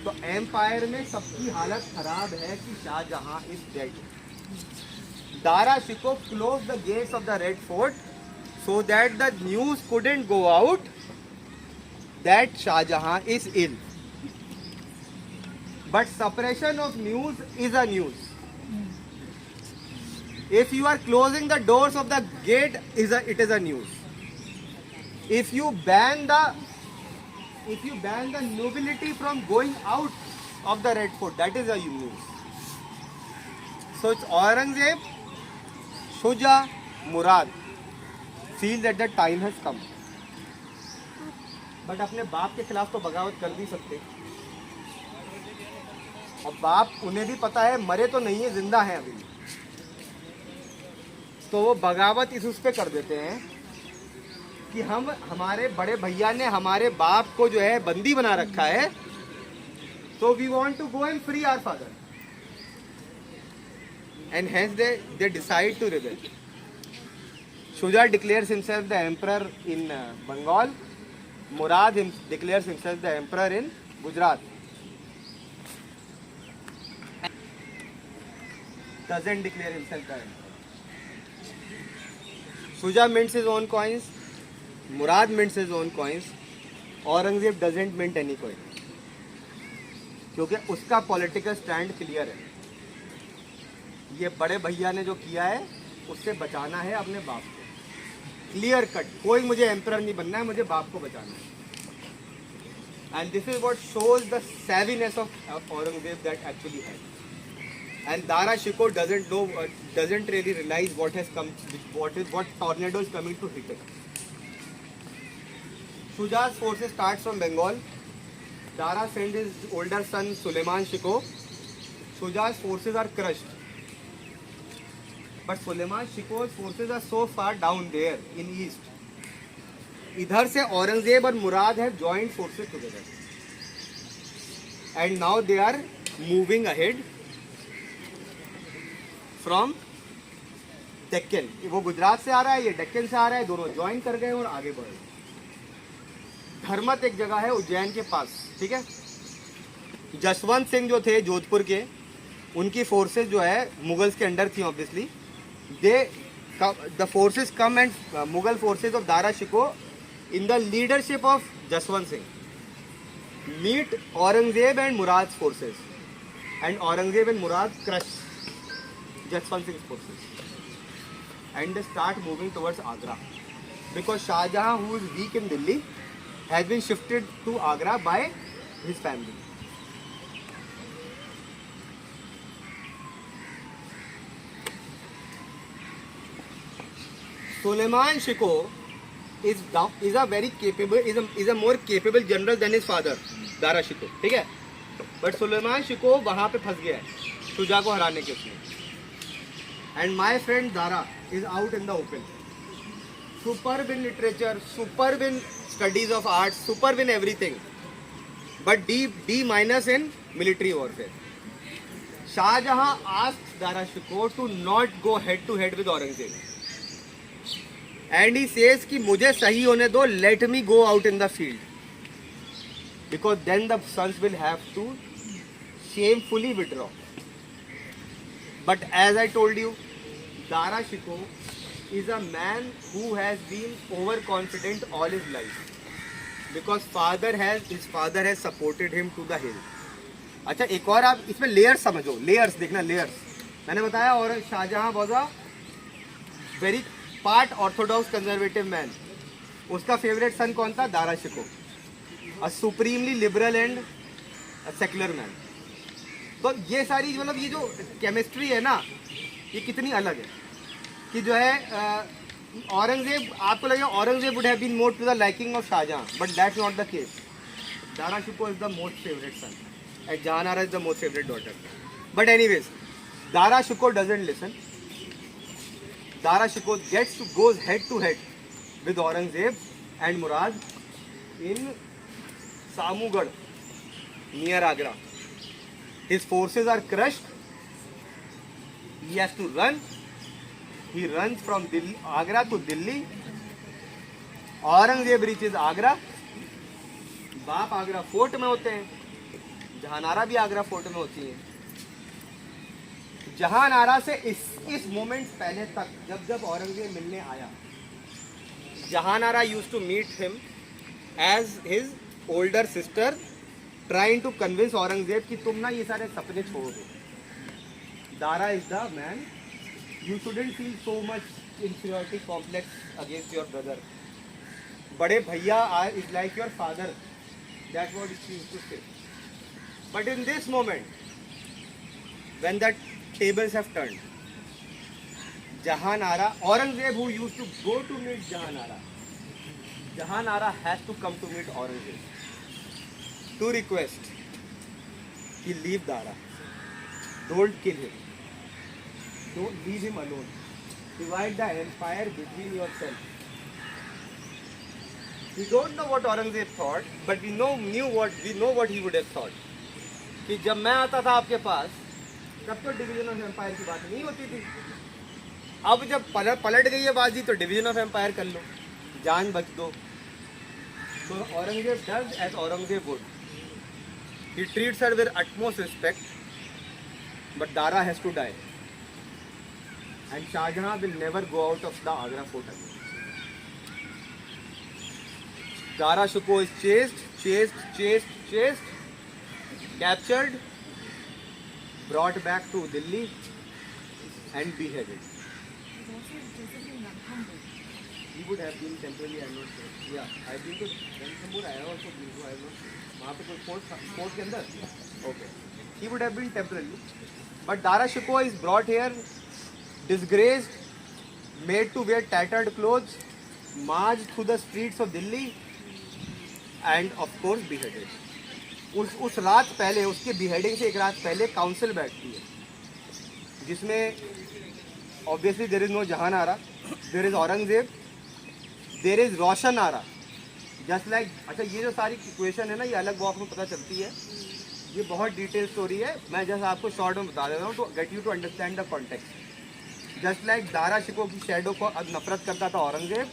तो एम्पायर में सबकी हालत खराब है कि Shahjahan is dead. Dara Shikoh closed the gates of the Red Fort so that the news couldn't go out that Shah Jahan is ill. But suppression of news is a news. If you are closing the doors of the gate, it is a news. If you ban the nobility from going out of the Red Fort, that is a news. So it's Aurangzeb, Shuja, Murad feel that the time has come. But अपने बाप के खिलाफ तो बगावत कर नहीं सकते. और बाप उन्हें भी पता है मरे तो नहीं है, जिंदा है अभी. तो वो बगावत इस उस पे कर देते हैं कि हमारे बड़े भैया ने हमारे बाप को जो है बंदी बना रखा है, तो we want to go and free our father, and hence they decide to rebel. Shuja declares himself the emperor in Bengal. Murad declares himself the emperor in Gujarat. Doesn't declare himself the emperor. Shuja mints his own coins. Murad mints his own coins. Aurangzeb doesn't mint any coin. क्योंकि उसका political stand clear है. ये बड़े भैया ने जो किया है उससे बचाना है अपने बाप को. क्लियर कट, कोई मुझे एम्परर नहीं बनना है, मुझे बाप को बचाना है. And this is what shows the savviness of Aurangzeb that actually had. And Dara Shikoh doesn't really realize what tornado is coming to hit it. Shuja's forces starts from Bengal. Dara sends his older son Suleiman Shikoh. Shuja's forces are crushed. But Suleiman Shikoh's forces are so far down there in east. इधर से औरंगजेब और मुराद have joined forces together. And now they are moving ahead from Deccan. वो गुजरात से आ रहा है, ये डेक्कन से आ रहा है, दोनों ज्वाइन कर गए और आगे बढ़ गए. धर्मत एक जगह है उज्जैन के पास, ठीक है. जसवंत सिंह जो थे जोधपुर के, उनकी फोर्सेस जो है मुगल्स के अंडर थी obviously. The forces come and Mughal forces of Dara Shikoh in the leadership of Jaswant Singh meet Aurangzeb and Murad's forces, and Aurangzeb and Murad crush Jaswant Singh's forces and they start moving towards Agra, because Shah Jahan, who is weak in Delhi, has been shifted to Agra by his family. Suleiman Shikoh is a very capable, is a more capable general than his father Dara Shikoh, ठीक है. But Suleiman Shikoh वहाँ पे फंस गया है शुजा को हराने के उसमें. And my friend Dara is out in the open, superb in literature, superb in studies of arts, superb in everything, but D- in military warfare. Shah Jahan asked Dara Shikoh to not go head to head with Aurangzeb. And he says कि मुझे सही होने दो, let me go out in the field, because then the sons will have to shamefully withdraw. But as I told you, Dara Shikoh is a man who has been overconfident all his life, because his father has supported him to the hill. अच्छा, एक और आप इसमें layers समझो, layers देखना, layers. मैंने बताया और Shahjahan was a very part orthodox conservative man. उसका फेवरेट सन कौन था? Dara Shikoh, a supremely liberal and secular man. तो ये सारी मतलब ये जो केमिस्ट्री है ना, ये कितनी अलग है कि जो है औरंगजेब, आपको लगेगा Aurangzeb would have been more to the liking of Shahjahan, but that's not the case. Dara Shikoh is the most favourite son and Jahanara is the most favourite daughter. But anyways, Dara Shikoh doesn't listen. Dara Shikoh goes head to head with Aurangzeb and Murad in Samugarh near Agra. His forces are crushed. He has to run. He runs from Agra to Delhi. Aurangzeb reaches Agra. बाप Agra fort में होते हैं, जहानारा भी Agra fort में होती है. जहानारा से इस मोमेंट पहले तक जब औरंगजेब मिलने आया, Jahanara used to meet him as his older sister, trying to convince Aurangzeb कि तुम ना ये सारे सपने छोड़ दो. Dara is the man. You shouldn't feel so much inferiority complex against your brother. बड़े भैया is like your father. That's what it used to say. But in this moment when that tables have turned, Jahanara, Aurangzeb who used to go to meet Jahanara has to come to meet Aurangzeb to request he leave Dara, don't kill him, don't leave him alone, divide the empire between yourself. We don't know what Aurangzeb thought, but we know what he would have thought. कि जब मैं आता था आपके पास तब तो division of empire की बात नहीं होती थी. अब जब पलट गई है बाजी तो डिवीजन ऑफ एम्पायर कर लो, जान बच दो. तो Aurangzeb does as Aurangzeb would. He treats her with utmost respect, but Dara has to die and Shahjahan will never go out of the Agra fort again. Dara Shikoh is chased, captured, brought back to Delhi and beheaded. He would have been temporarily, I am not sure. Yeah, I've been to Ranthambore. I have also been to. I am not sure. वहाँ पे कोई fort के अंदर. Okay. He would have been temporarily, but Dara Shikoh is brought here, disgraced, made to wear tattered clothes, marched through the streets of Delhi, and of course beheaded. उस रात पहले, उसके beheading से एक रात पहले काउंसिल बैठती है, जिसमें obviously there is no Jahanara, there is Aurangzeb, there is Roshan Ara. Just like, अच्छा ये जो सारी इक्वेशन है ना, ये अलग बॉक्स में पता चलती है, ये बहुत डिटेल स्टोरी है. मैं जस्ट आपको शॉर्ट में बता देता हूँ to get you to understand the context. Just like Dara Shikoh की शैडो को नफरत करता था औरंगजेब,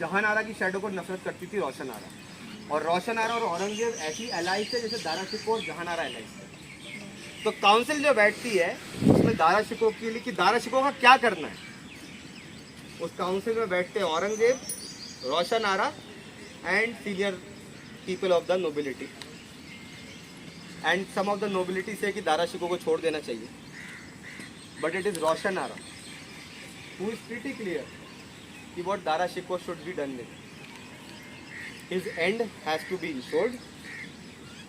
जहानारा की शैडो को नफरत करती थी रोशन आरा. और रोशन आरा और औरंगजेब ऐसी अलाइज थे जैसे दारा शिकोह और जहानारा अलाइज थे. तो काउंसिल जो बैठती है उसमें दारा शिकोह के लिए कि दारा शिकोह का क्या करना है, उस काउंसिल में बैठते हैं Aurangzeb, Roshan Ara and senior people of the nobility. And some of the nobility say कि दारा शिकोह को छोड़ देना चाहिए, but it is Roshan Ara who is pretty clear कि what Dara Shikoh should be done with. His end has to be ensured,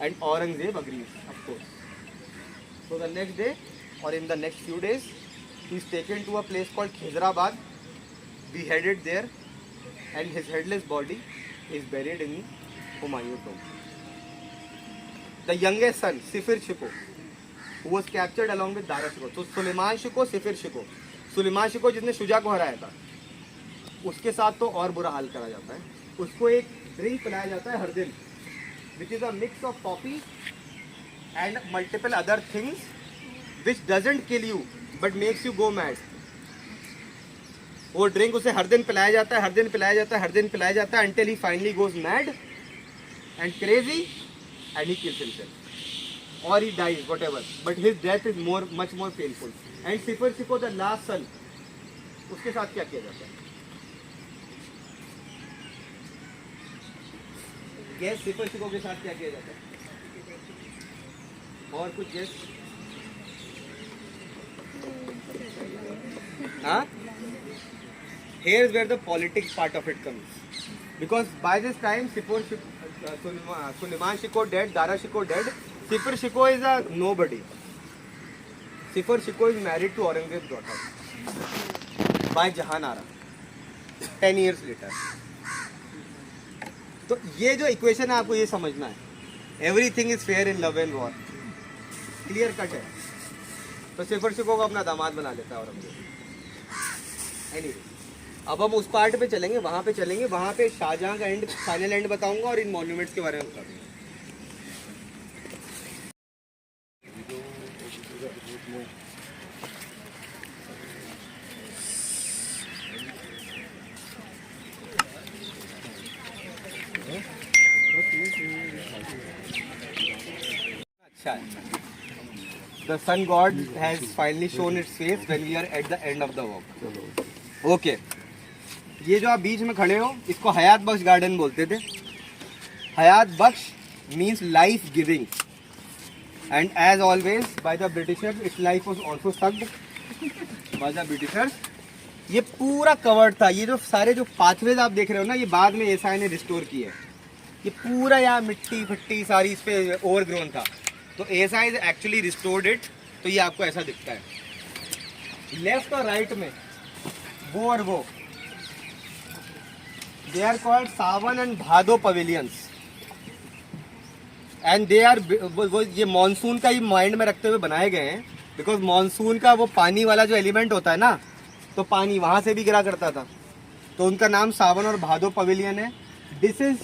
and Aurangzeb agrees, of course. So the next day, or in the next few days, he is taken to a place called Khizrabad, beheaded there, and his headless body is buried in Humayun tomb. The youngest son, Sifir Shikoh, who was captured along with Dara Shikoh. So Suleiman Shikoh, Sifir Shikoh. Suleiman Shikoh जिसने शुजा को हराया था, उसके साथ तो और बुरा हाल करा जाता है. उसको एक ड्रिंक पिलाया जाता है हर दिन, which is a mix of coffee and multiple other things which doesn't kill you but makes you go mad. वो ड्रिंक उसे हर दिन पिलाया जाता है, हर दिन पिलाया जाता है, हर दिन पिलाया जाता है, until he finally goes mad and crazy and he kills himself or he dies, whatever, but his death is much more painful. And Sifir Shikoh, the last son, उसके साथ क्या किया जाता है? गैस सिफर शिकोह के साथ क्या किया जाता है? और कुछ गैस? हाँ? Here is where the politics part of it comes. Because by this time, Suleiman Shikoh dead, Dara Shikoh dead. Sifir Shikoh is a nobody. Sifir Shikoh is married to Aurangzeb's daughter by Jahanara 10 years later. तो ये जो equation है आपको ये समझना है, everything is fair in love and war, clear cut है. तो सिफर शिकोह को अपना दामाद बना लेता है औरंगजेब. एनीवे, अब हम उस पार्ट पे चलेंगे, वहाँ पे चलेंगे, वहाँ पे शाहजहाँ का एंड, फाइनल एंड बताऊंगा और इन मॉन्यूमेंट्स के बारे में बताऊंगा. अच्छा है. the sun god has finally shown its face when we are at the end of the walk. Okay. ये जो आप बीच में खड़े हो इसको हयात बख्श गार्डन बोलते थे. हयात बख्श means life giving, and as always by the Britishers its life was also sucked by the Britishers. ये पूरा कवर्ड था. ये जो सारे जो पाथवेज आप देख रहे हो ना, ये बाद में एएसआई ने रिस्टोर किए. ये पूरा यहाँ मिट्टी फट्टी सारी इस पे ओवरग्रोन था, तो एएसआई एक्चुअली रिस्टोर्ड इट. तो ये आपको ऐसा दिखता है. लेफ्ट और राइट में वो और वो, they are called Sawan and Bhado pavilions, and they are वो ये मानसून का ही माइंड में रखते हुए बनाए गए हैं. बिकॉज मानसून का वो पानी वाला जो एलिमेंट होता है ना, तो पानी वहां से भी गिरा करता था, तो उनका नाम सावन और भादो पवेलियन है. This is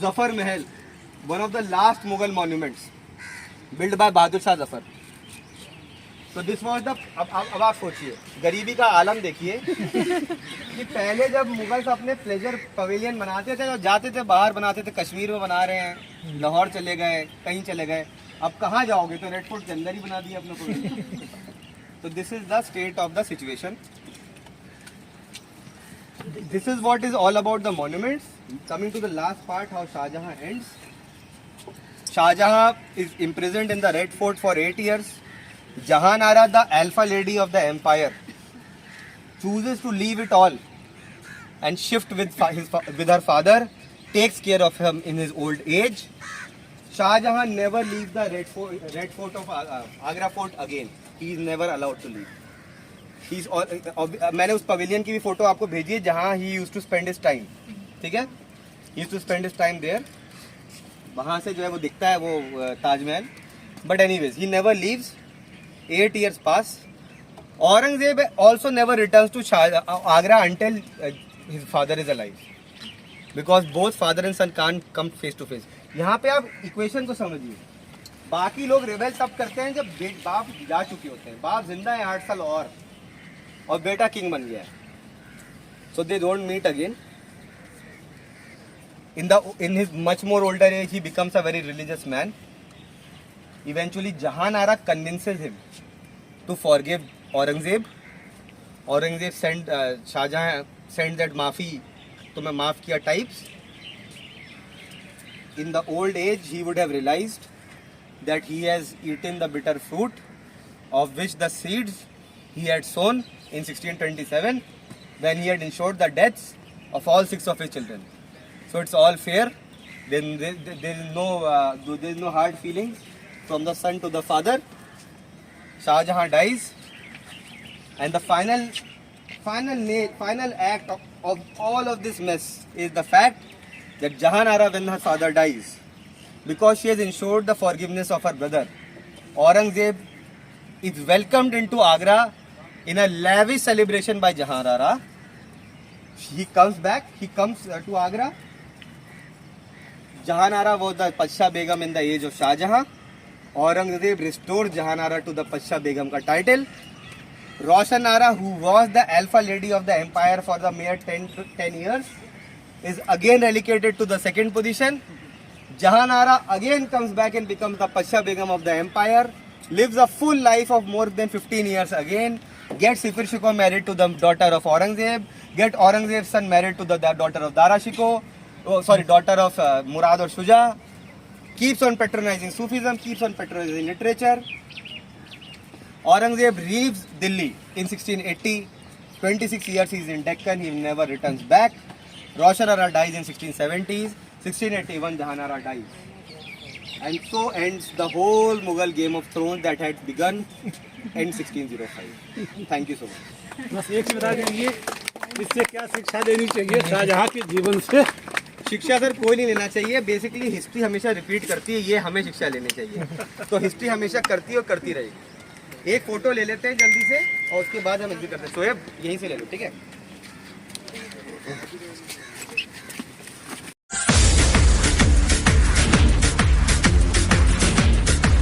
Zafar Mahal, one of the last Mughal monuments build by Bahadur Shah Zafar. तो दिस वॉज द, अब आप सोचिए गरीबी का आलम देखिए कि पहले जब मुगल्स अपने प्लेजर पवेलियन बनाते थे तो जाते थे बाहर बनाते थे. कश्मीर में बना रहे हैं, लाहौर चले गए, कहीं चले गए. अब कहाँ जाओगे, तो रेड फोर्ट के अंदर ही बना दिया अपने पवेलियन. तो this is the state of the situation. This is what is all about the monuments. Coming to the last part, how Shah Jahan ends. Shah Jahan is imprisoned in the Red Fort for 8 years. Jahan Ara, the alpha lady of the empire, chooses to leave it all and shift with her father, takes care of him in his old age. Shah Jahan never leaves the Red Fort of Agra Fort again. He is never allowed to leave. मैंने उस pavilion की भी photo आपको भेजी है जहाँ he used to spend his time. ठीक है, he used to spend his time there. वहाँ से जो है वो दिखता है वो Taj Mahal. But anyways he never leaves. 8 years pass. Aurangzeb also never returns to Agra until his father is alive, because both father and son can't come face to face. यहाँ पे आप इक्वेशन को समझिए. बाकी लोग रिबेल तब करते हैं जब बाप जा चुके होते हैं. बाप जिंदा है 8 साल और बेटा किंग बन गया है. So they don't meet again. In his much more older age, he becomes a very religious man. Eventually, Jahan Ara convinces him to forgive Aurangzeb. Aurangzeb Shah Jahan sends that maafi, tumhe maaf kiya types. In the old age, he would have realized that he has eaten the bitter fruit of which the seeds he had sown in 1627, when he had ensured the deaths of all 6 of his children. So it's all fair. Then there is no hard feelings from the son to the father. Shah Jahan dies, and the final act of all of this mess is the fact that Jahan Ara, when her father dies, because she has ensured the forgiveness of her brother, Aurangzeb is welcomed into Agra in a lavish celebration by Jahan Ara. He comes to Agra. Jahan Ara was the Pasha Begum in the age of Shah Jahan. Aurangzeb restored Jahan Ara to the Pasha Begum ka title. Roshan Ara, who was the alpha lady of the empire for the mere 10 years, is again relegated to the second position. Jahan Ara again comes back and becomes the Pasha Begum of the empire, lives a full life of more than 15 years again, gets Sifir Shikoh married to the daughter of Aurangzeb, get Aurangzeb's son married to the daughter of Dara Shikoh, daughter of Murad or Shuja, keeps on patronizing Sufism, keeps on patronizing literature. Aurangzeb leaves Delhi in 1680, 26 years he is in Deccan, he never returns back. Roshan Ara dies in 1670s, 1681 Jahan Ara dies. And so ends the whole Mughal Game of Thrones that had begun in 1605. Thank you so much. बस एक ही बता दीजिए, इससे क्या शिक्षा देनी चाहिए शाहजहां के जीवन से? शिक्षा सर कोई नहीं लेना चाहिए. बेसिकली हिस्ट्री हमेशा रिपीट करती है, ये हमें शिक्षा लेनी चाहिए. तो हिस्ट्री हमेशा करती और करती रहेगी. एक फोटो ले लेते हैं जल्दी से और उसके बाद हम एग्जिट करते हैं. शोएब यहीं से ले लो, ठीक है.